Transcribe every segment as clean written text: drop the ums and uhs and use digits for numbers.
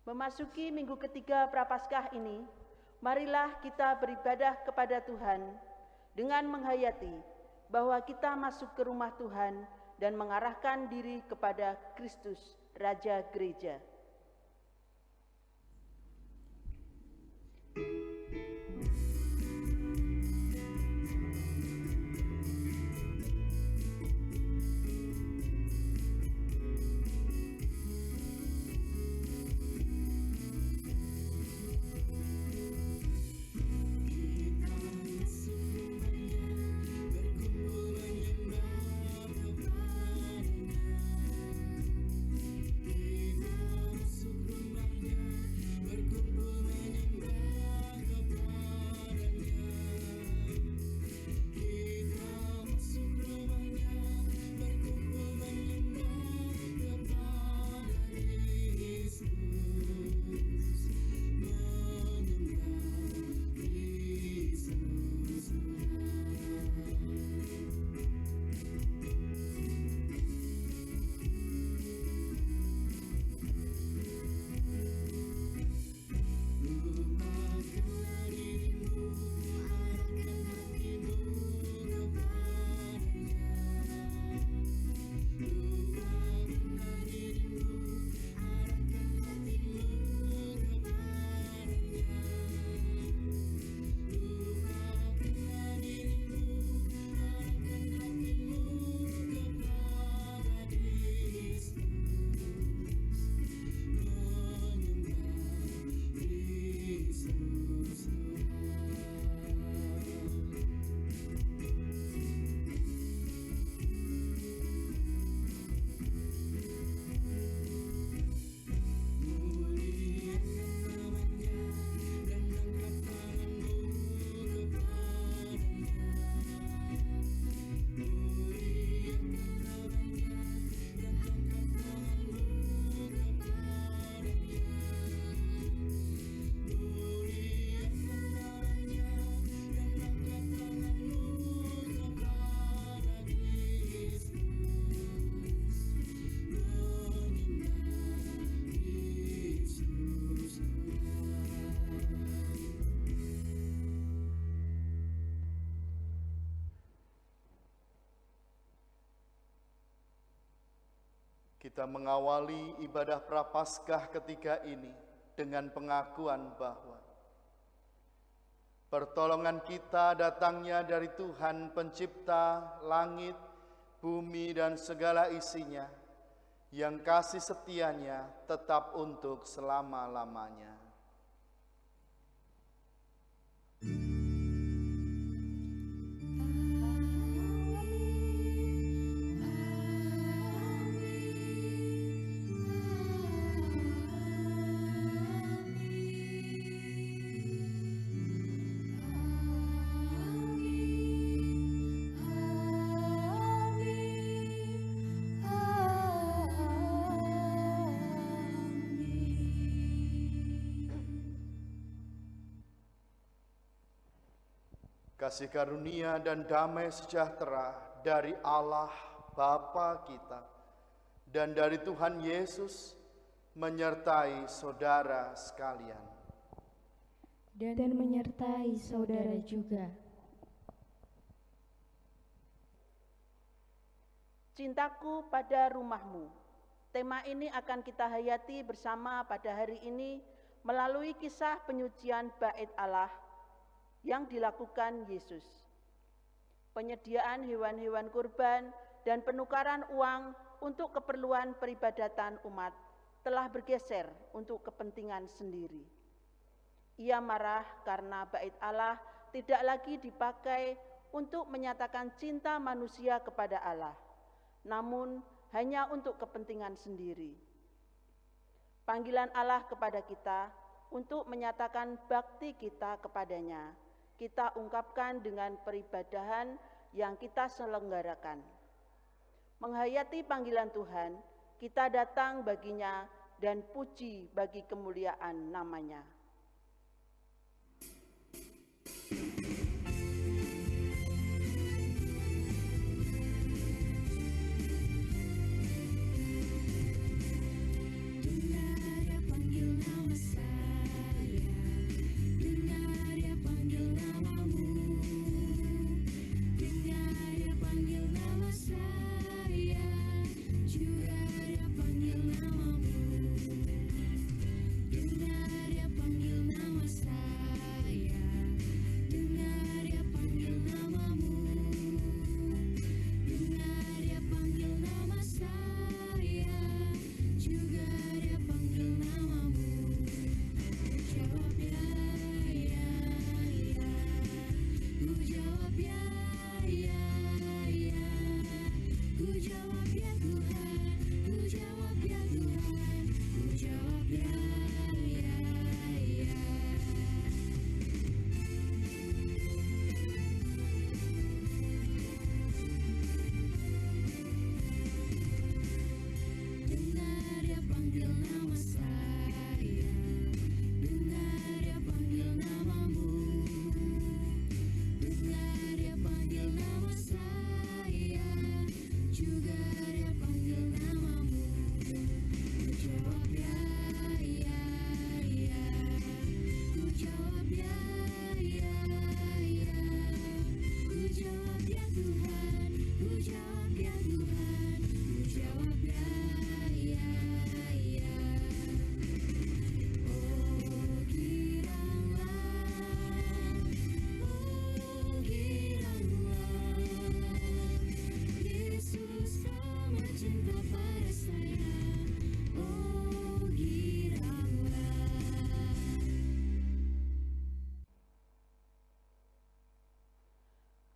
Memasuki minggu ketiga Prapaskah ini, marilah kita beribadah kepada Tuhan dengan menghayati bahwa kita masuk ke rumah Tuhan dan mengarahkan diri kepada Kristus, Raja Gereja. Kita mengawali ibadah Prapaskah ketika ini dengan pengakuan bahwa pertolongan kita datangnya dari Tuhan Pencipta langit, bumi, dan segala isinya, yang kasih setianya tetap untuk selama-lamanya. Kasih karunia dan damai sejahtera dari Allah Bapa kita dan dari Tuhan Yesus menyertai saudara sekalian. Dan menyertai saudara juga. Cintaku pada rumahmu. Tema ini akan kita hayati bersama pada hari ini melalui kisah penyucian Bait Allah yang dilakukan Yesus. Penyediaan hewan-hewan kurban dan penukaran uang untuk keperluan peribadatan umat telah bergeser untuk kepentingan sendiri. Ia marah karena Bait Allah tidak lagi dipakai untuk menyatakan cinta manusia kepada Allah, namun hanya untuk kepentingan sendiri. Panggilan Allah kepada kita untuk menyatakan bakti kita kepadanya, kita ungkapkan dengan peribadahan yang kita selenggarakan. Menghayati panggilan Tuhan, kita datang baginya dan puji bagi kemuliaan namanya. Dengar dia panggil nama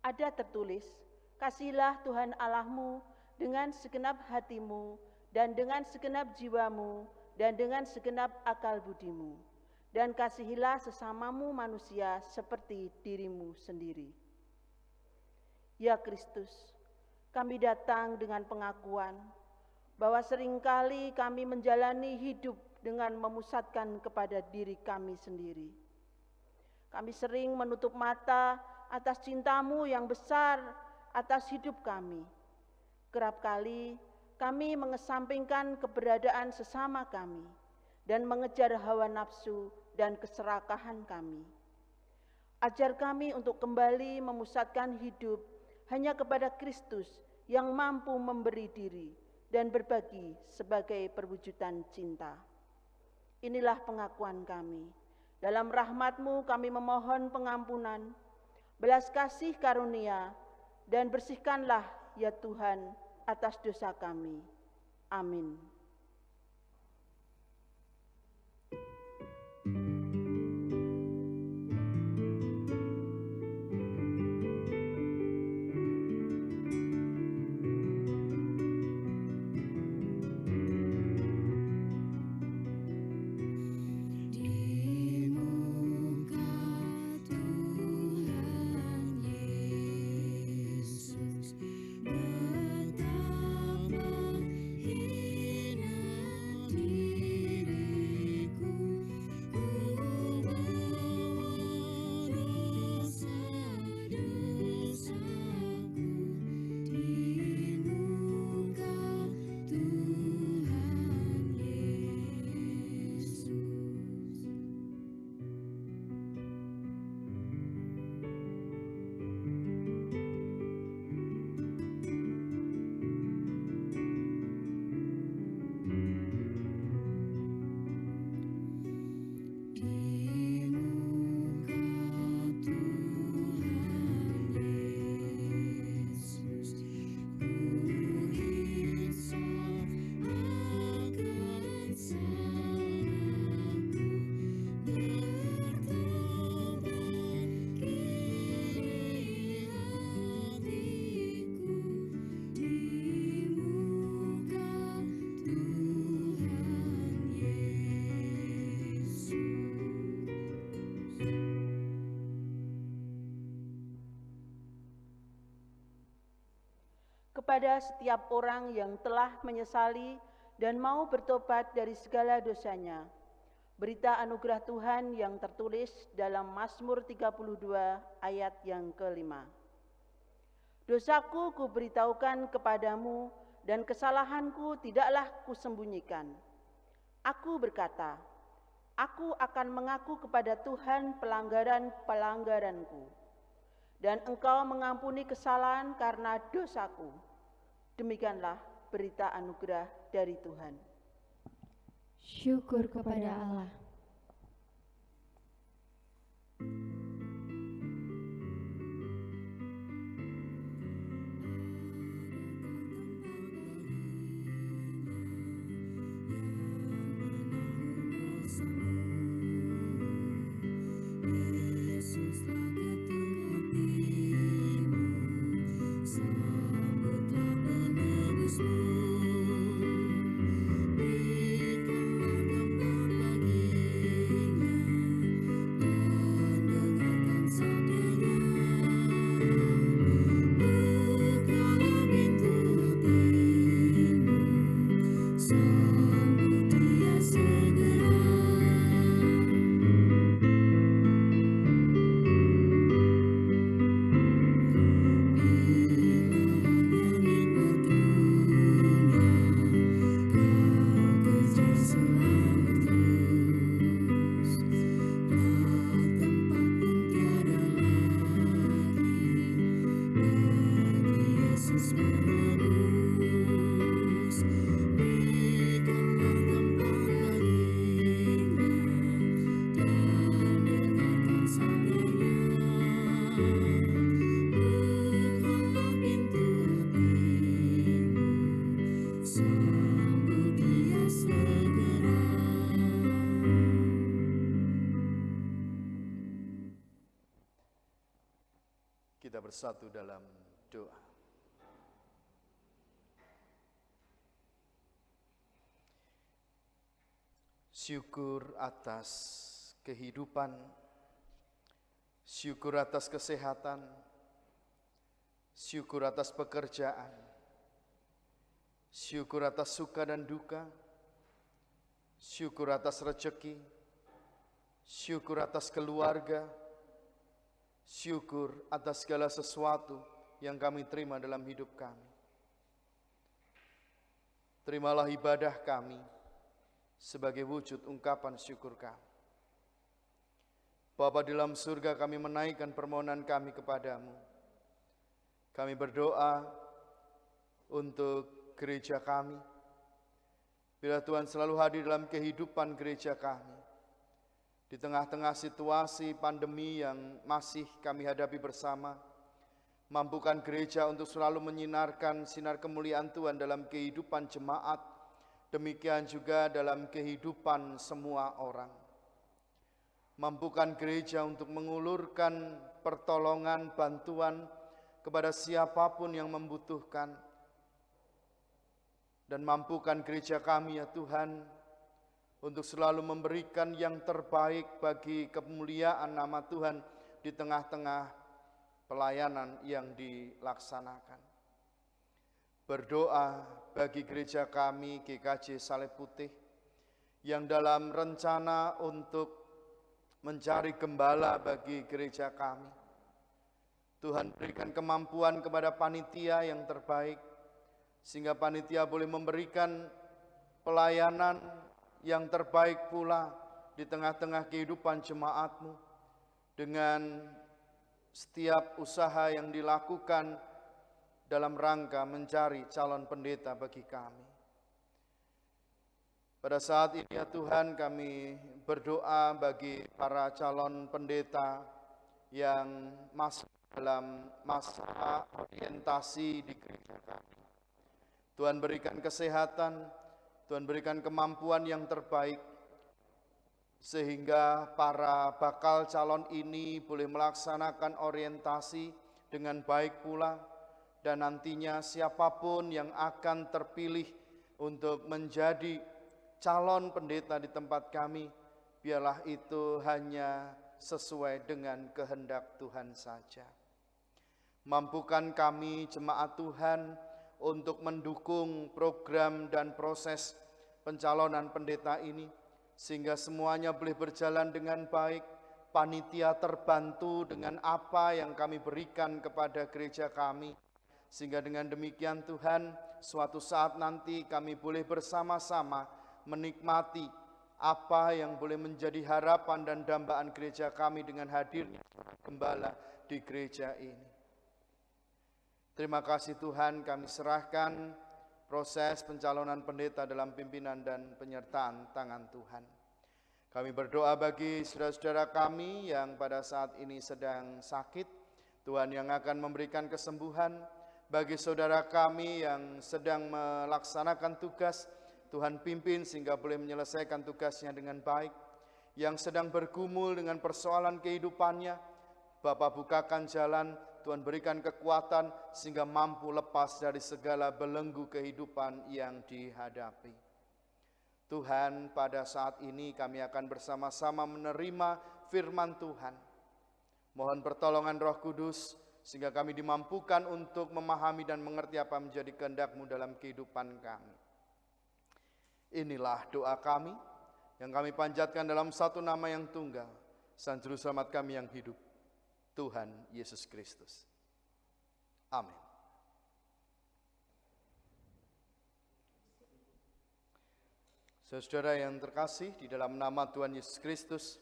Ada tertulis, kasihilah Tuhan Allahmu dengan segenap hatimu dan dengan segenap jiwamu dan dengan segenap akal budimu. Dan kasihilah sesamamu manusia seperti dirimu sendiri. Ya Kristus, kami datang dengan pengakuan bahwa seringkali kami menjalani hidup dengan memusatkan kepada diri kami sendiri. Kami sering menutup mata atas cintamu yang besar atas hidup kami. Kerap kali kami mengesampingkan keberadaan sesama kami dan mengejar hawa nafsu dan keserakahan kami. Ajar kami untuk kembali memusatkan hidup hanya kepada Kristus yang mampu memberi diri dan berbagi sebagai perwujudan cinta. Inilah pengakuan kami. Dalam rahmat-Mu kami memohon pengampunan, belas kasih karunia, dan bersihkanlah ya Tuhan atas dosa kami. Amin. Kepada setiap orang yang telah menyesali dan mau bertobat dari segala dosanya, berita anugerah Tuhan yang tertulis dalam Mazmur 32 ayat yang ke-5. Dosaku kuberitahukan kepadamu dan kesalahanku tidaklah kusembunyikan. Aku berkata, aku akan mengaku kepada Tuhan pelanggaran-pelanggaranku, dan Engkau mengampuni kesalahan karena dosaku. Demikianlah berita anugerah dari Tuhan. Syukur kepada Allah. bersatu dalam doa. Syukur atas kehidupan, syukur atas kesehatan, syukur atas pekerjaan, syukur atas suka dan duka, syukur atas rezeki, syukur atas keluarga, syukur atas segala sesuatu yang kami terima dalam hidup kami. Terimalah ibadah kami sebagai wujud ungkapan syukur kami. Bapa di dalam surga, kami menaikkan permohonan kami kepadamu. Kami berdoa untuk gereja kami. Bila Tuhan selalu hadir dalam kehidupan gereja kami, di tengah-tengah situasi pandemi yang masih kami hadapi bersama, mampukan gereja untuk selalu menyinarkan sinar kemuliaan Tuhan dalam kehidupan jemaat, demikian juga dalam kehidupan semua orang. Mampukan gereja untuk mengulurkan pertolongan, bantuan kepada siapapun yang membutuhkan. Dan mampukan gereja kami ya Tuhan, untuk selalu memberikan yang terbaik bagi kemuliaan nama Tuhan di tengah-tengah pelayanan yang dilaksanakan. Berdoa bagi gereja kami GKJ Salib Putih yang dalam rencana untuk mencari gembala bagi gereja kami. Tuhan berikan kemampuan kepada panitia yang terbaik, sehingga panitia boleh memberikan pelayanan yang terbaik pula di tengah-tengah kehidupan jemaat-Mu, dengan setiap usaha yang dilakukan dalam rangka mencari calon pendeta bagi kami. Pada saat ini ya Tuhan, kami berdoa bagi para calon pendeta yang masuk dalam masa orientasi di gereja kami. Tuhan berikan kesehatan, Tuhan berikan kemampuan yang terbaik, sehingga para bakal calon ini boleh melaksanakan orientasi dengan baik pula. Dan nantinya siapapun yang akan terpilih untuk menjadi calon pendeta di tempat kami, biarlah itu hanya sesuai dengan kehendak Tuhan saja. Mampukan kami jemaat Tuhan untuk mendukung program dan proses pencalonan pendeta ini, sehingga semuanya boleh berjalan dengan baik, panitia terbantu dengan apa yang kami berikan kepada gereja kami. Sehingga dengan demikian Tuhan, suatu saat nanti kami boleh bersama-sama menikmati apa yang boleh menjadi harapan dan dambaan gereja kami dengan hadirnya gembala di gereja ini. Terima kasih Tuhan, kami serahkan proses pencalonan pendeta dalam pimpinan dan penyertaan tangan Tuhan. Kami berdoa bagi saudara-saudara kami yang pada saat ini sedang sakit, Tuhan yang akan memberikan kesembuhan. Bagi saudara kami yang sedang melaksanakan tugas, Tuhan pimpin sehingga boleh menyelesaikan tugasnya dengan baik. Yang sedang bergumul dengan persoalan kehidupannya, Bapa bukakan jalan, Tuhan berikan kekuatan sehingga mampu lepas dari segala belenggu kehidupan yang dihadapi. Tuhan, pada saat ini kami akan bersama-sama menerima firman Tuhan. Mohon pertolongan Roh Kudus, sehingga kami dimampukan untuk memahami dan mengerti apa menjadi kehendak-Mu dalam kehidupan kami. Inilah doa kami yang kami panjatkan dalam satu nama yang tunggal, Sang Juru Selamat kami yang hidup, Tuhan Yesus Kristus. Amin. Saudara yang terkasih, di dalam nama Tuhan Yesus Kristus,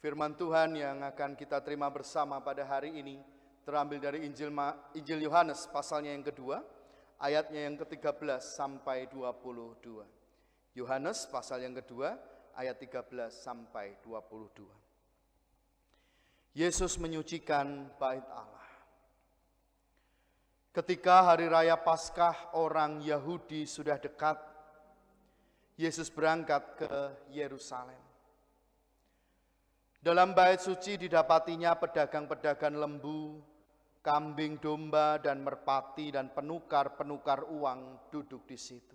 firman Tuhan yang akan kita terima bersama pada hari ini terambil dari Injil Yohanes pasalnya yang kedua, ayatnya yang ke-13 sampai 22. Yohanes pasal yang kedua, ayat 13 sampai 22. Yesus menyucikan bait Allah. Ketika hari raya Paskah orang Yahudi sudah dekat, Yesus berangkat ke Yerusalem. Dalam bait suci didapatinya pedagang-pedagang lembu, kambing domba dan merpati dan penukar-penukar uang duduk di situ.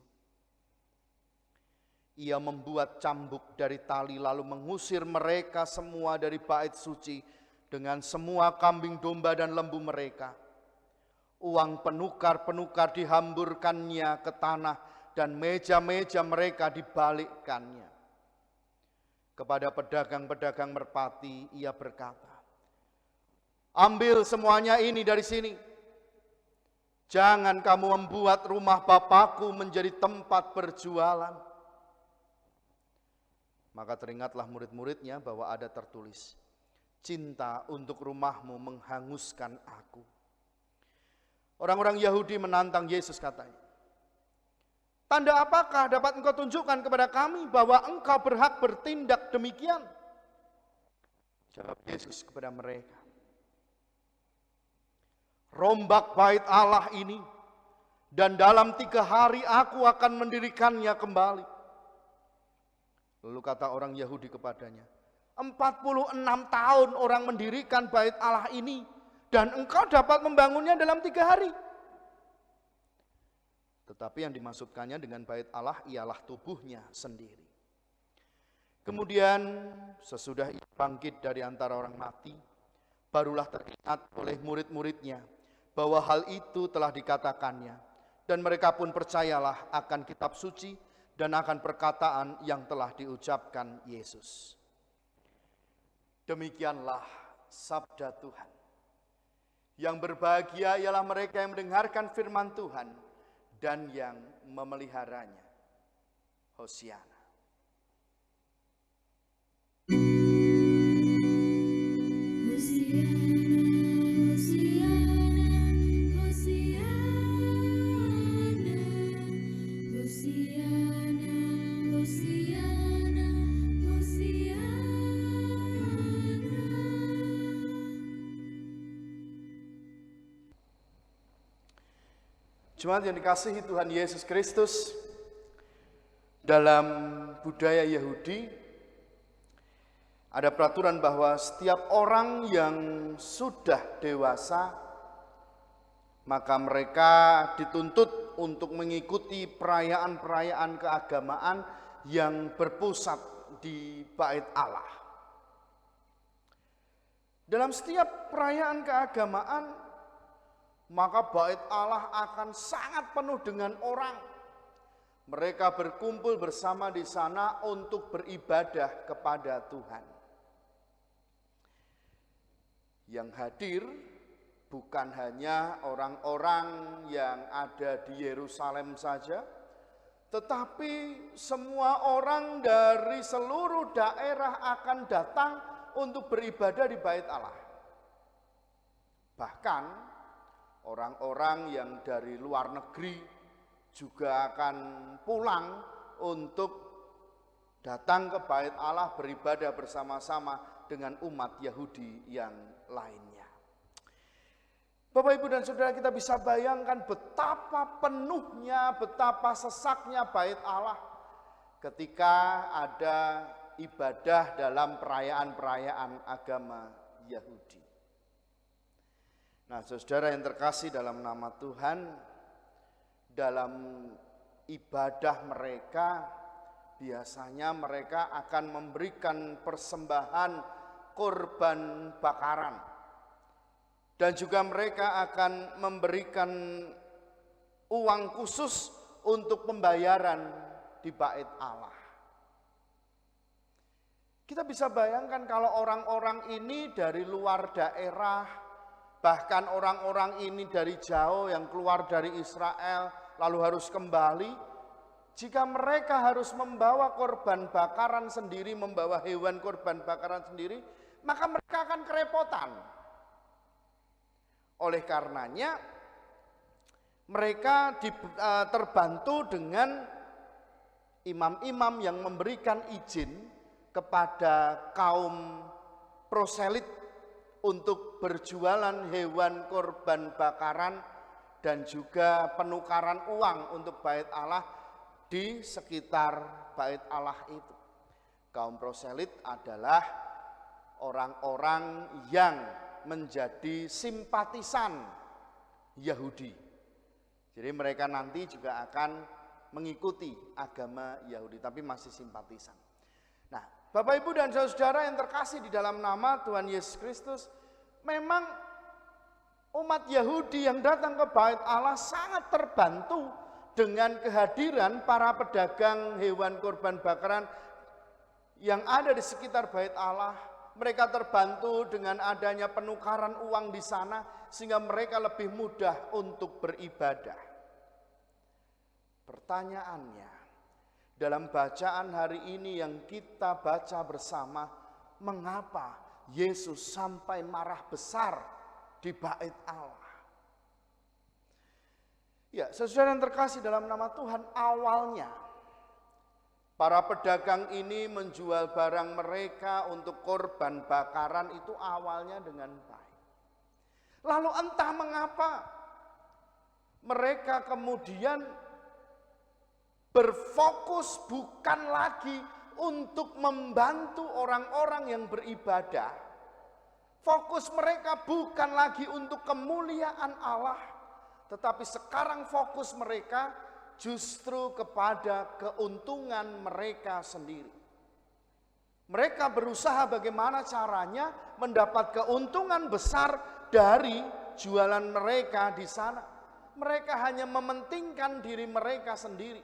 Ia membuat cambuk dari tali lalu mengusir mereka semua dari bait suci dengan semua kambing domba dan lembu mereka. Uang penukar-penukar dihamburkannya ke tanah dan meja-meja mereka dibalikkannya. Kepada pedagang-pedagang merpati ia berkata, "Ambil semuanya ini dari sini. Jangan kamu membuat rumah Bapakku menjadi tempat berjualan." Maka teringatlah murid-muridnya bahwa ada tertulis, "Cinta untuk rumahmu menghanguskan aku." Orang-orang Yahudi menantang Yesus katanya, "Tanda apakah dapat engkau tunjukkan kepada kami bahwa engkau berhak bertindak demikian?" Jawab Yesus kepada mereka, "Rombak bait Allah ini, dan dalam 3 hari aku akan mendirikannya kembali." Lalu kata orang Yahudi kepadanya, 46 tahun orang mendirikan bait Allah ini, dan engkau dapat membangunnya dalam 3 hari. Tetapi yang dimaksudkannya dengan bait Allah ialah tubuhnya sendiri. Kemudian sesudah ia bangkit dari antara orang mati, barulah teringat oleh murid-muridnya bahwa hal itu telah dikatakannya, dan mereka pun percayalah akan kitab suci dan akan perkataan yang telah diucapkan Yesus. Demikianlah sabda Tuhan. Yang berbahagia ialah mereka yang mendengarkan firman Tuhan dan yang memeliharanya. Hosiana. Jemaat yang dikasihi Tuhan Yesus Kristus, dalam budaya Yahudi ada peraturan bahwa setiap orang yang sudah dewasa maka mereka dituntut untuk mengikuti perayaan-perayaan keagamaan yang berpusat di bait Allah. Dalam setiap perayaan keagamaan maka bait Allah akan sangat penuh dengan orang. Mereka berkumpul bersama di sana untuk beribadah kepada Tuhan. Yang hadir bukan hanya orang-orang yang ada di Yerusalem saja, tetapi semua orang dari seluruh daerah akan datang untuk beribadah di bait Allah. Bahkan orang-orang yang dari luar negeri juga akan pulang untuk datang ke bait Allah beribadah bersama-sama dengan umat Yahudi yang lainnya. Bapak, Ibu, dan Saudara, kita bisa bayangkan betapa penuhnya, betapa sesaknya bait Allah ketika ada ibadah dalam perayaan-perayaan agama Yahudi. Nah, saudara yang terkasih dalam nama Tuhan, dalam ibadah mereka biasanya mereka akan memberikan persembahan korban bakaran. Dan juga mereka akan memberikan uang khusus untuk pembayaran di bait Allah. Kita bisa bayangkan kalau orang-orang ini dari luar daerah, bahkan orang-orang ini dari jauh yang keluar dari Israel lalu harus kembali. Jika mereka harus membawa korban bakaran sendiri, membawa hewan korban bakaran sendiri, maka mereka akan kerepotan. Oleh karenanya mereka terbantu dengan imam-imam yang memberikan izin kepada kaum proselit untuk berjualan hewan korban bakaran dan juga penukaran uang untuk bait Allah di sekitar bait Allah itu. Kaum proselit adalah orang-orang yang menjadi simpatisan Yahudi. Jadi mereka nanti juga akan mengikuti agama Yahudi, tapi masih simpatisan. Nah, Bapak Ibu dan saudara yang terkasih di dalam nama Tuhan Yesus Kristus, memang umat Yahudi yang datang ke Bait Allah sangat terbantu dengan kehadiran para pedagang hewan kurban bakaran yang ada di sekitar Bait Allah. Mereka terbantu dengan adanya penukaran uang di sana sehingga mereka lebih mudah untuk beribadah. Pertanyaannya, dalam bacaan hari ini yang kita baca bersama, mengapa Yesus sampai marah besar di Bait Allah? Ya, saudara yang terkasih dalam nama Tuhan, awalnya para pedagang ini menjual barang mereka untuk korban bakaran itu awalnya dengan baik. Lalu entah mengapa mereka kemudian berfokus bukan lagi untuk membantu orang-orang yang beribadah. Fokus mereka bukan lagi untuk kemuliaan Allah, tetapi sekarang fokus mereka justru kepada keuntungan mereka sendiri. Mereka berusaha bagaimana caranya mendapat keuntungan besar dari jualan mereka di sana. Mereka hanya mementingkan diri mereka sendiri.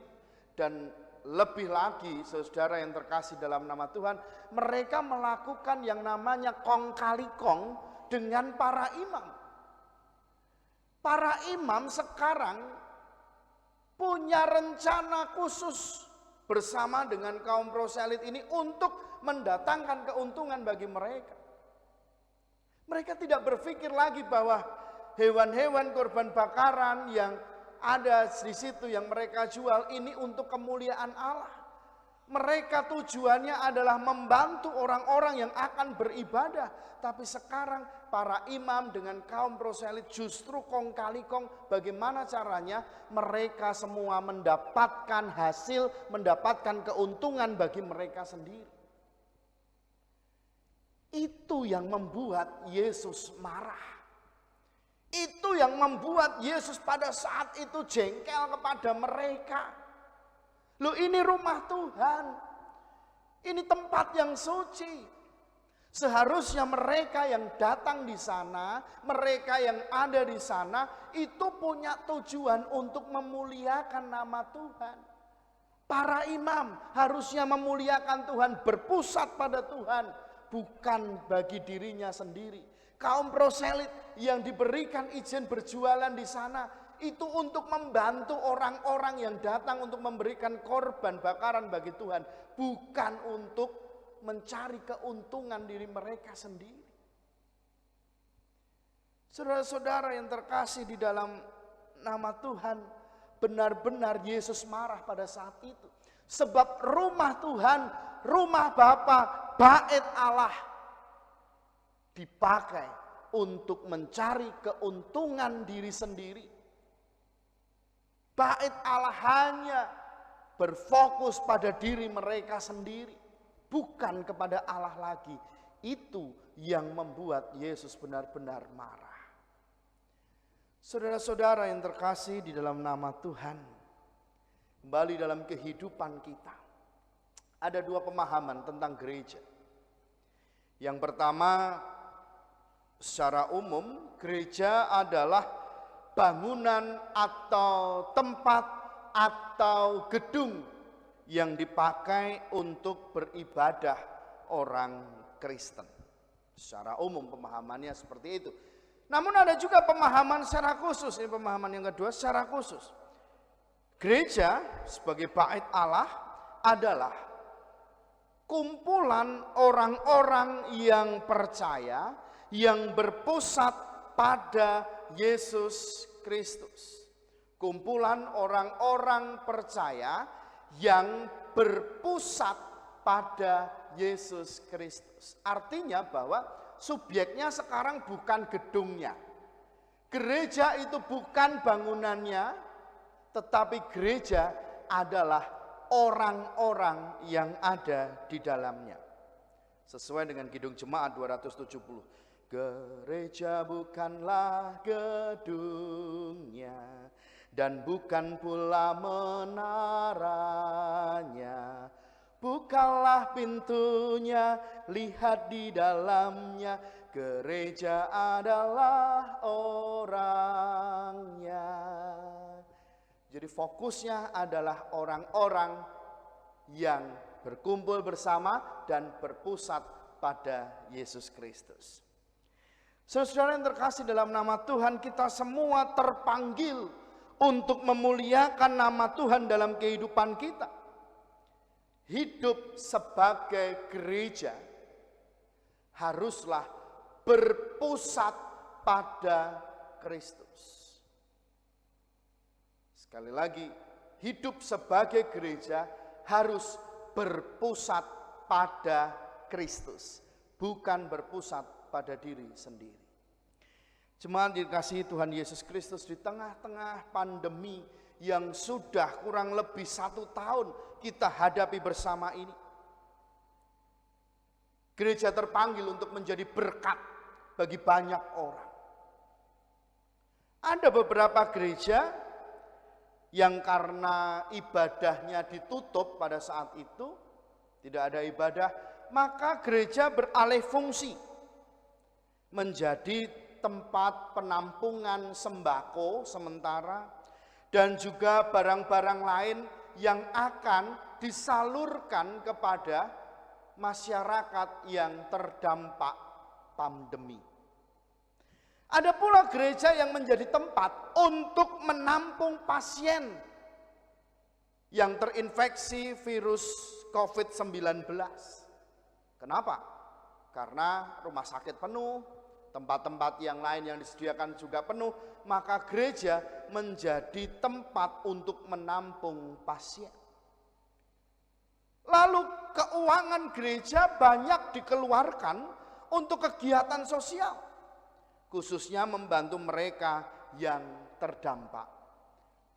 Dan lebih lagi, saudara yang terkasih dalam nama Tuhan, mereka melakukan yang namanya kong kali kong dengan para imam. Para imam sekarang punya rencana khusus bersama dengan kaum proselit ini untuk mendatangkan keuntungan bagi mereka. Mereka tidak berpikir lagi bahwa hewan-hewan kurban bakaran yang ada di situ yang mereka jual ini untuk kemuliaan Allah. Mereka tujuannya adalah membantu orang-orang yang akan beribadah. Tapi sekarang para imam dengan kaum proselit justru kong kali kong bagaimana caranya mereka semua mendapatkan hasil, mendapatkan keuntungan bagi mereka sendiri. Itu yang membuat Yesus marah. Itu yang membuat Yesus pada saat itu jengkel kepada mereka. Loh, ini rumah Tuhan. Ini tempat yang suci. Seharusnya mereka yang datang di sana, mereka yang ada di sana, itu punya tujuan untuk memuliakan nama Tuhan. Para imam harusnya memuliakan Tuhan, berpusat pada Tuhan, bukan bagi dirinya sendiri. Kaum proselit yang diberikan izin berjualan di sana, itu untuk membantu orang-orang yang datang untuk memberikan korban bakaran bagi Tuhan, bukan untuk mencari keuntungan diri mereka sendiri. Saudara-saudara yang terkasih di dalam nama Tuhan, benar-benar Yesus marah pada saat itu. Sebab rumah Tuhan, rumah Bapa, Bait Allah dipakai untuk mencari keuntungan diri sendiri. Bait Allah hanya berfokus pada diri mereka sendiri, bukan kepada Allah lagi. Itu yang membuat Yesus benar-benar marah. Saudara-saudara yang terkasih di dalam nama Tuhan, kembali dalam kehidupan kita, ada dua pemahaman tentang gereja. Yang pertama, secara umum gereja adalah bangunan atau tempat atau gedung yang dipakai untuk beribadah orang Kristen. Secara umum pemahamannya seperti itu. Namun ada juga pemahaman secara khusus, ini pemahaman yang kedua secara khusus. Gereja sebagai bait Allah adalah kumpulan orang-orang yang percaya, yang berpusat pada Yesus Kristus. Kumpulan orang-orang percaya yang berpusat pada Yesus Kristus. Artinya bahwa subjeknya sekarang bukan gedungnya. Gereja itu bukan bangunannya, tetapi gereja adalah orang-orang yang ada di dalamnya. Sesuai dengan Kidung Jemaat 270. Gereja bukanlah gedungnya, dan bukan pula menaranya. Bukalah pintunya, lihat di dalamnya, gereja adalah orangnya. Jadi fokusnya adalah orang-orang yang berkumpul bersama dan berpusat pada Yesus Kristus. Saudara yang terkasih dalam nama Tuhan, kita semua terpanggil untuk memuliakan nama Tuhan dalam kehidupan kita. Hidup sebagai gereja haruslah berpusat pada Kristus. Sekali lagi, hidup sebagai gereja harus berpusat pada Kristus, bukan berpusat pada diri sendiri. Jemaat dikasihi Tuhan Yesus Kristus, di tengah-tengah pandemi yang sudah kurang lebih 1 tahun kita hadapi bersama ini, gereja terpanggil untuk menjadi berkat bagi banyak orang. Ada beberapa gereja yang karena ibadahnya ditutup pada saat itu, tidak ada ibadah, maka gereja beralih fungsi menjadi tempat penampungan sembako sementara dan juga barang-barang lain yang akan disalurkan kepada masyarakat yang terdampak pandemi. Ada pula gereja yang menjadi tempat untuk menampung pasien yang terinfeksi virus COVID-19. Kenapa? Karena rumah sakit penuh, tempat-tempat yang lain yang disediakan juga penuh, maka gereja menjadi tempat untuk menampung pasien. Lalu keuangan gereja banyak dikeluarkan untuk kegiatan sosial, khususnya membantu mereka yang terdampak.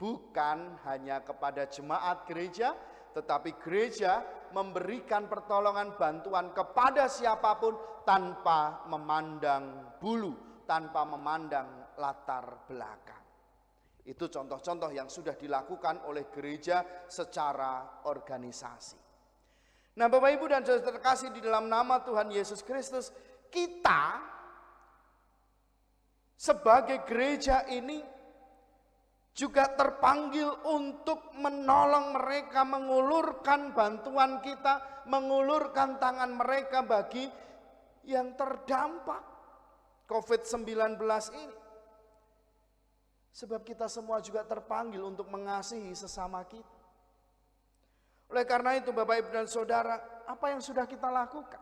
Bukan hanya kepada jemaat gereja, tetapi gereja memberikan pertolongan bantuan kepada siapapun tanpa memandang bulu, tanpa memandang latar belakang. Itu contoh-contoh yang sudah dilakukan oleh gereja secara organisasi. Nah, Bapak Ibu dan Saudara terkasih di dalam nama Tuhan Yesus Kristus, kita sebagai gereja ini juga terpanggil untuk menolong mereka, mengulurkan bantuan kita, mengulurkan tangan mereka bagi yang terdampak COVID-19 ini. Sebab kita semua juga terpanggil untuk mengasihi sesama kita. Oleh karena itu Bapak Ibu dan Saudara, apa yang sudah kita lakukan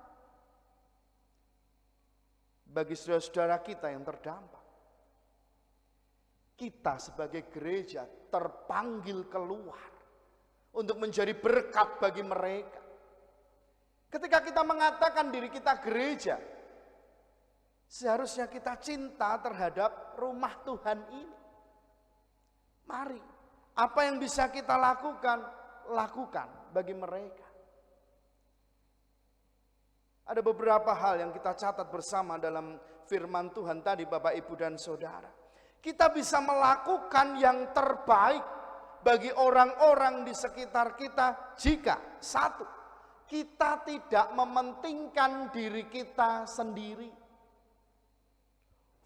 bagi saudara-saudara kita yang terdampak? Kita sebagai gereja terpanggil keluar untuk menjadi berkat bagi mereka. Ketika kita mengatakan diri kita gereja, seharusnya kita cinta terhadap rumah Tuhan ini. Mari, apa yang bisa kita lakukan, lakukan bagi mereka. Ada beberapa hal yang kita catat bersama dalam firman Tuhan tadi Bapak Ibu dan Saudara. Kita bisa melakukan yang terbaik bagi orang-orang di sekitar kita jika satu, kita tidak mementingkan diri kita sendiri.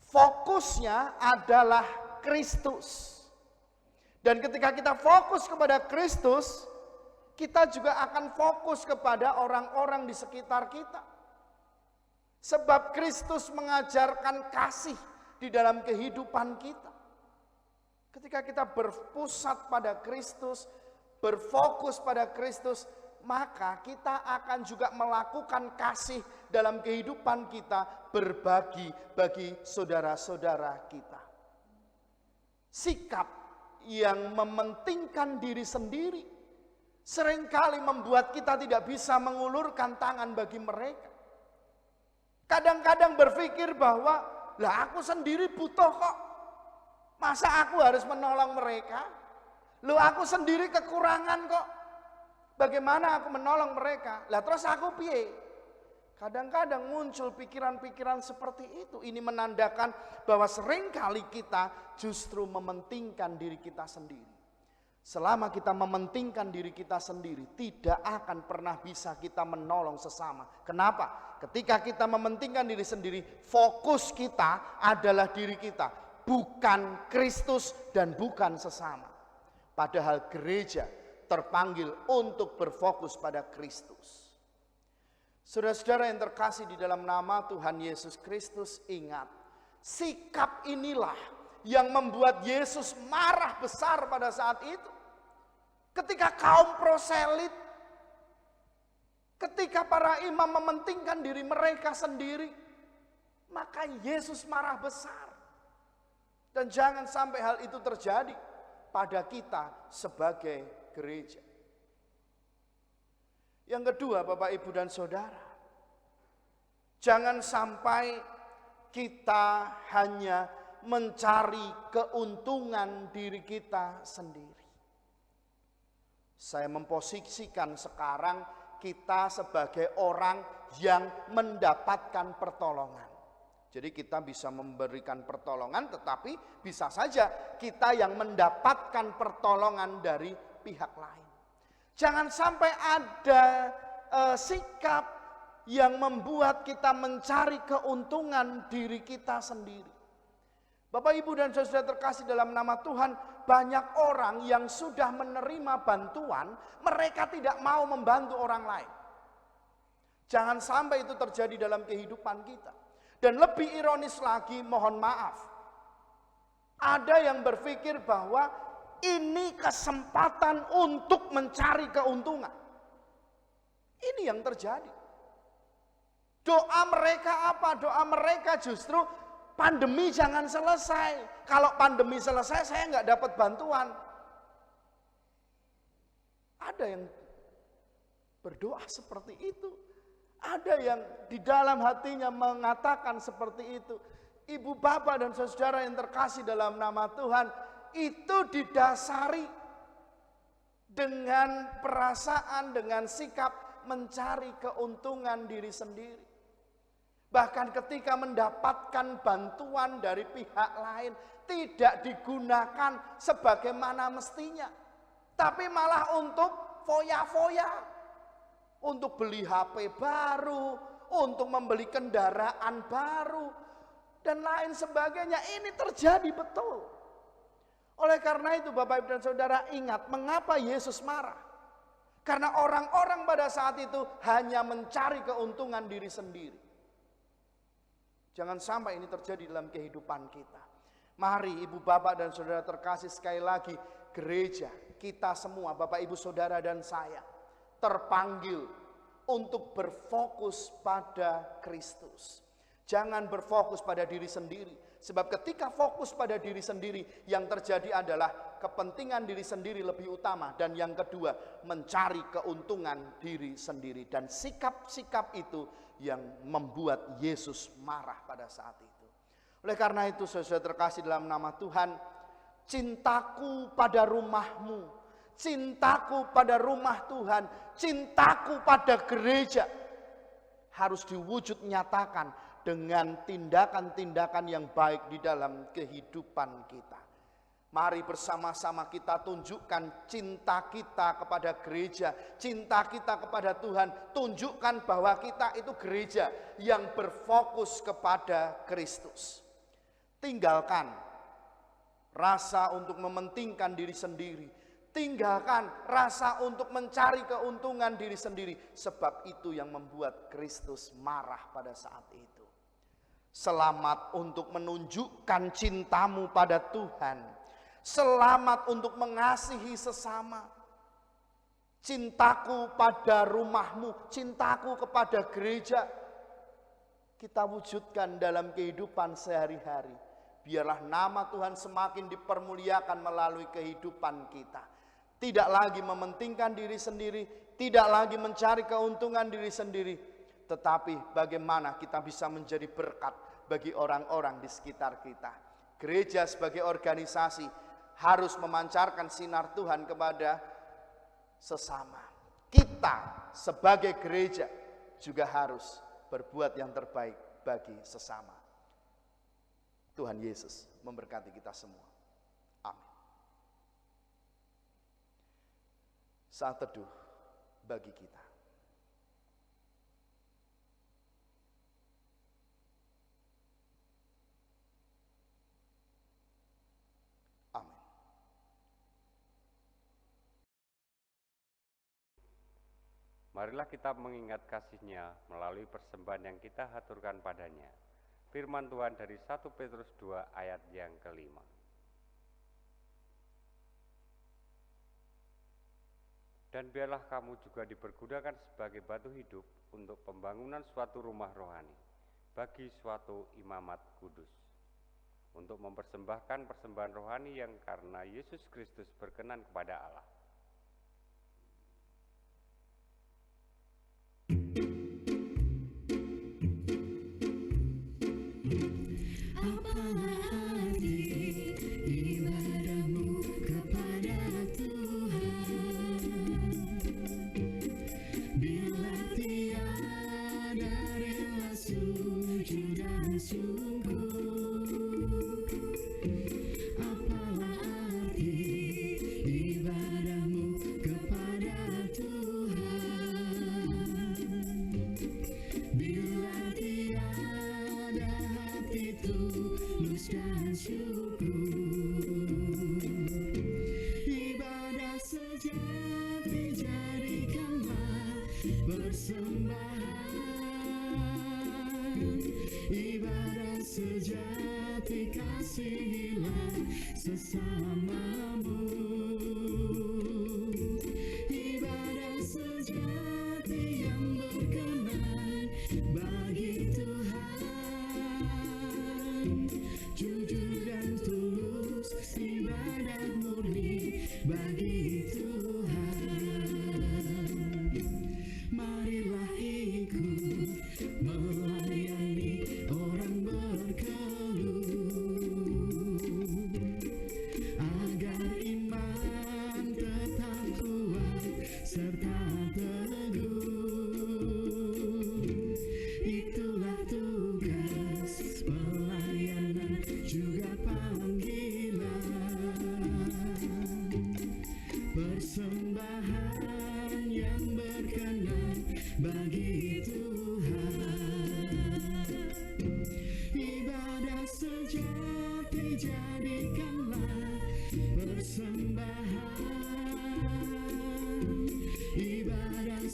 Fokusnya adalah Kristus. Dan ketika kita fokus kepada Kristus, kita juga akan fokus kepada orang-orang di sekitar kita. Sebab Kristus mengajarkan kasih di dalam kehidupan kita. Ketika kita berpusat pada Kristus, berfokus pada Kristus, maka kita akan juga melakukan kasih dalam kehidupan kita, berbagi bagi saudara-saudara kita. Sikap yang mementingkan diri sendiri seringkali membuat kita tidak bisa mengulurkan tangan bagi mereka. Kadang-kadang berpikir bahwa, lah aku sendiri butuh kok, masa aku harus menolong mereka? Loh aku sendiri kekurangan kok, bagaimana aku menolong mereka? Lah terus aku piye? Kadang-kadang muncul pikiran-pikiran seperti itu. Ini menandakan bahwa seringkali kita justru mementingkan diri kita sendiri. Selama kita mementingkan diri kita sendiri, tidak akan pernah bisa kita menolong sesama. Kenapa? Ketika kita mementingkan diri sendiri, fokus kita adalah diri kita, bukan Kristus dan bukan sesama. Padahal gereja terpanggil untuk berfokus pada Kristus. Saudara-saudara yang terkasih di dalam nama Tuhan Yesus Kristus, ingat, sikap inilah yang membuat Yesus marah besar pada saat itu. Ketika kaum proselit, ketika para imam mementingkan diri mereka sendiri, maka Yesus marah besar. Dan jangan sampai hal itu terjadi pada kita sebagai gereja. Yang kedua, Bapak, Ibu, dan Saudara, jangan sampai kita hanya mencari keuntungan diri kita sendiri. Saya memposisikan sekarang kita sebagai orang yang mendapatkan pertolongan. Jadi kita bisa memberikan pertolongan, tetapi bisa saja kita yang mendapatkan pertolongan dari pihak lain. Jangan sampai ada sikap yang membuat kita mencari keuntungan diri kita sendiri. Bapak, Ibu, dan saudara terkasih dalam nama Tuhan, banyak orang yang sudah menerima bantuan, mereka tidak mau membantu orang lain. Jangan sampai itu terjadi dalam kehidupan kita. Dan lebih ironis lagi, mohon maaf, ada yang berpikir bahwa ini kesempatan untuk mencari keuntungan. Ini yang terjadi. Doa mereka apa? Doa mereka justru pandemi jangan selesai. Kalau pandemi selesai, saya nggak dapat bantuan. Ada yang berdoa seperti itu. Ada yang di dalam hatinya mengatakan seperti itu. Ibu, bapak, dan saudara yang terkasih dalam nama Tuhan, itu didasari dengan perasaan, dengan sikap mencari keuntungan diri sendiri. Bahkan ketika mendapatkan bantuan dari pihak lain, tidak digunakan sebagaimana mestinya. Tapi malah untuk foya-foya. Untuk beli HP baru, untuk membeli kendaraan baru, dan lain sebagainya. Ini terjadi betul. Oleh karena itu Bapak, Ibu, dan Saudara, ingat mengapa Yesus marah. Karena orang-orang pada saat itu hanya mencari keuntungan diri sendiri. Jangan sampai ini terjadi dalam kehidupan kita. Mari Ibu, Bapak, dan Saudara terkasih, sekali lagi gereja, kita semua, Bapak, Ibu, Saudara, dan saya, terpanggil untuk berfokus pada Kristus. Jangan berfokus pada diri sendiri. Sebab ketika fokus pada diri sendiri, yang terjadi adalah kepentingan diri sendiri lebih utama. Dan yang kedua, mencari keuntungan diri sendiri. Dan sikap-sikap itu yang membuat Yesus marah pada saat itu. Oleh karena itu, saudara terkasih dalam nama Tuhan, cintaku pada rumahmu, cintaku pada rumah Tuhan, cintaku pada gereja harus diwujud nyatakan dengan tindakan-tindakan yang baik di dalam kehidupan kita. Mari bersama-sama kita tunjukkan cinta kita kepada gereja, cinta kita kepada Tuhan. Tunjukkan bahwa kita itu gereja yang berfokus kepada Kristus. Tinggalkan rasa untuk mementingkan diri sendiri. Tinggalkan rasa untuk mencari keuntungan diri sendiri. Sebab itu yang membuat Kristus marah pada saat itu. Selamat untuk menunjukkan cintamu pada Tuhan. Selamat untuk mengasihi sesama. Cintaku pada rumahmu, cintaku kepada gereja, kita wujudkan dalam kehidupan sehari-hari. Biarlah nama Tuhan semakin dipermuliakan melalui kehidupan kita. Tidak lagi mementingkan diri sendiri, tidak lagi mencari keuntungan diri sendiri, tetapi bagaimana kita bisa menjadi berkat bagi orang-orang di sekitar kita. Gereja sebagai organisasi harus memancarkan sinar Tuhan kepada sesama. Kita sebagai gereja juga harus berbuat yang terbaik bagi sesama. Tuhan Yesus memberkati kita semua. Amin. Saat teduh bagi kita. Amin. Marilah kita mengingat kasih-Nya melalui persembahan yang kita haturkan padanya. Firman Tuhan dari 1 Petrus 2 ayat yang kelima. Dan biarlah kamu juga dipergunakan sebagai batu hidup untuk pembangunan suatu rumah rohani, bagi suatu imamat kudus, untuk mempersembahkan persembahan rohani yang karena Yesus Kristus berkenan kepada Allah.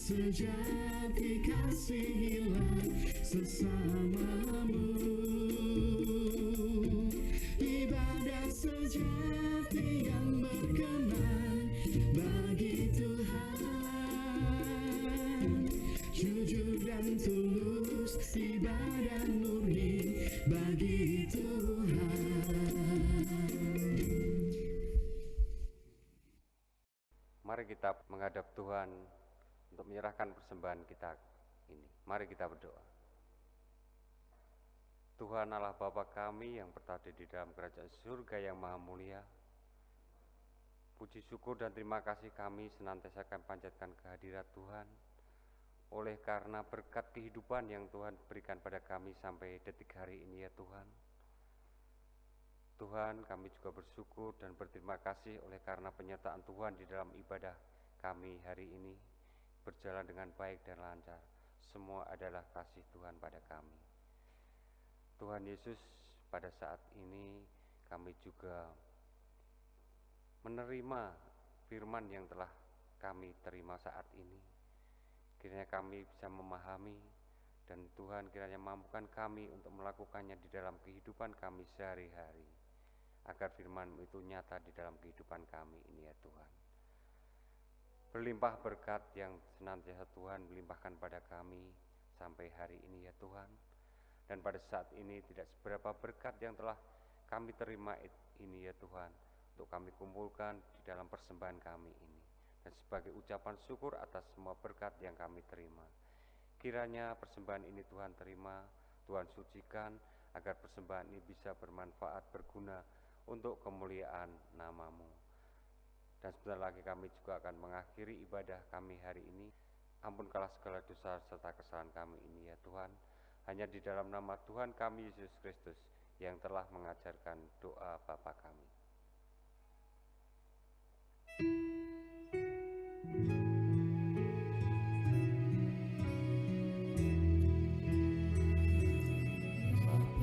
Sejati kasihilah sesamamu. Ibadah sejati yang berkenan bagi Tuhan. Jujur dan tulus, ibadah murni bagi Tuhan. Mari kita menghadap Tuhan untuk menyerahkan persembahan kita ini. Mari kita berdoa. Tuhan Allah Bapa kami yang berada di dalam kerajaan surga yang maha mulia, puji syukur dan terima kasih kami senantiasa kami panjatkan kehadirat Tuhan, oleh karena berkat kehidupan yang Tuhan berikan pada kami sampai detik hari ini ya Tuhan. Tuhan, kami juga bersyukur dan berterima kasih oleh karena penyertaan Tuhan di dalam ibadah kami hari ini berjalan dengan baik dan lancar. Semua adalah kasih Tuhan pada kami. Tuhan Yesus, pada saat ini kami juga menerima firman yang telah kami terima saat ini. Kiranya kami bisa memahami dan Tuhan kiranya mampukan kami untuk melakukannya di dalam kehidupan kami sehari-hari, agar firman itu nyata di dalam kehidupan kami ini ya Tuhan. Berlimpah berkat yang senantiasa Tuhan melimpahkan pada kami sampai hari ini ya Tuhan. Dan pada saat ini tidak seberapa berkat yang telah kami terima ini ya Tuhan, untuk kami kumpulkan di dalam persembahan kami ini. Dan sebagai ucapan syukur atas semua berkat yang kami terima, kiranya persembahan ini Tuhan terima, Tuhan sucikan, agar persembahan ini bisa bermanfaat, berguna untuk kemuliaan nama-Mu. Dan sebentar lagi kami juga akan mengakhiri ibadah kami hari ini. Ampunkanlah segala dosa serta kesalahan kami ini ya Tuhan. Hanya di dalam nama Tuhan kami Yesus Kristus yang telah mengajarkan doa Bapa kami.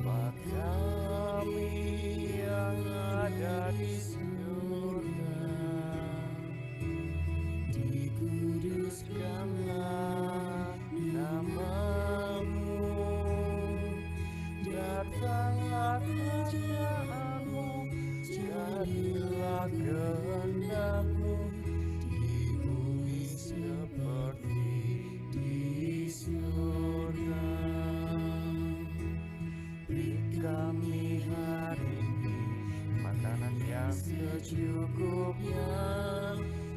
Bapa kami yang ada di surga, dikuduskanlah nama-Mu, datanglah kerajaan-Mu, jadilah kehendak-Mu di bumi seperti di surga. Beri kami hari ini makanan yang secukupnya,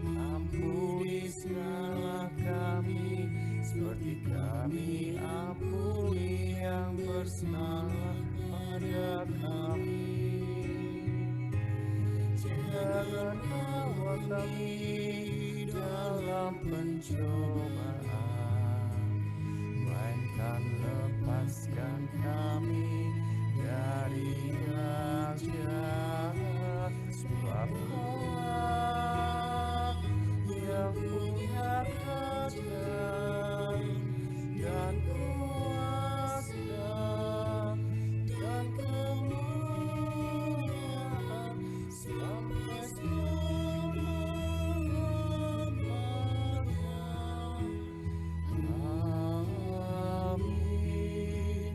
ampuni salah kami seperti kami ampuni yang bersalah pada kami. Jangan bawa kami dalam pencobaan, melainkan lepaskan kami dari yang jahat. Sebab Kau yang punya kerajaan dan kuasa dan kemuliaan sampai selama-lamanya. Amin.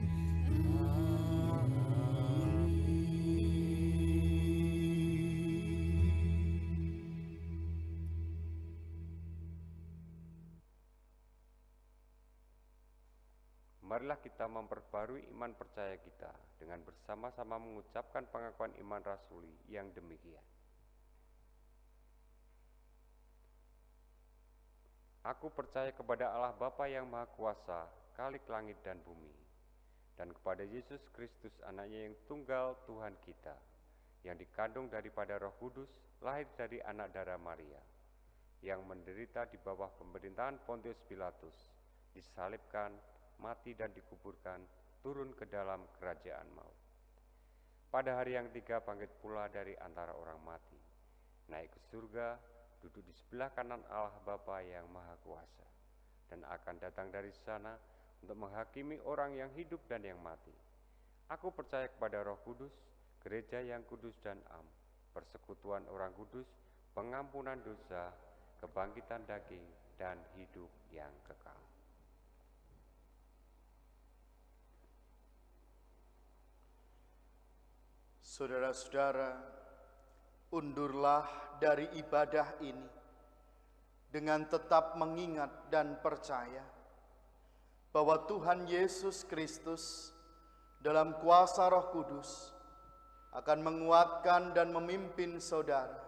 Marilah kita memperbarui iman percaya kita dengan bersama-sama mengucapkan pengakuan iman rasuli yang demikian. Aku percaya kepada Allah Bapa yang Maha Kuasa, Khalik langit dan bumi, dan kepada Yesus Kristus anaknya yang tunggal Tuhan kita, yang dikandung daripada Roh Kudus, lahir dari anak darah Maria, yang menderita di bawah pemerintahan Pontius Pilatus, disalibkan, mati dan dikuburkan, turun ke dalam kerajaan maut. Pada hari yang ketiga bangkit pula dari antara orang mati, naik ke surga, duduk di sebelah kanan Allah Bapa yang Maha Kuasa, dan akan datang dari sana untuk menghakimi orang yang hidup dan yang mati. Aku percaya kepada Roh Kudus, gereja yang kudus dan am, persekutuan orang kudus, pengampunan dosa, kebangkitan daging, dan hidup yang kekal. Saudara-saudara, undurlah dari ibadah ini dengan tetap mengingat dan percaya bahwa Tuhan Yesus Kristus dalam kuasa Roh Kudus akan menguatkan dan memimpin saudara.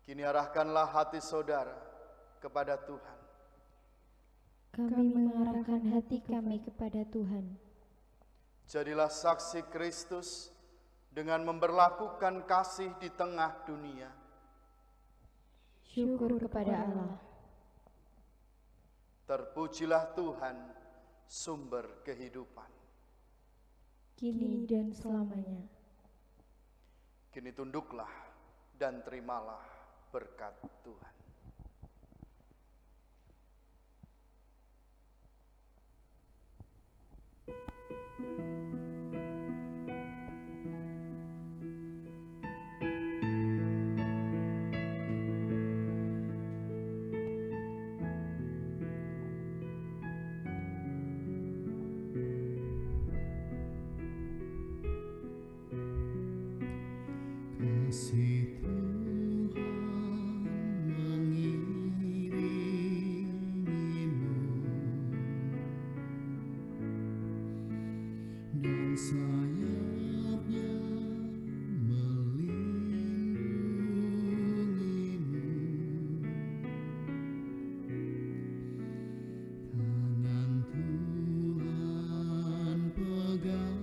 Kini arahkanlah hati saudara kepada Tuhan. Kami mengarahkan hati kami kepada Tuhan. Jadilah saksi Kristus dengan memberlakukan kasih di tengah dunia. Syukur kepada Allah. Terpujilah Tuhan, sumber kehidupan. Kini dan selamanya. Kini tunduklah dan terimalah berkat Tuhan. Kasih Tuhan mengiringimu dan sayapnya melindungimu. Tangan Tuhan pegang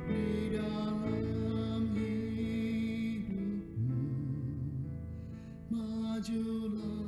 di dalam hidupmu. Majulah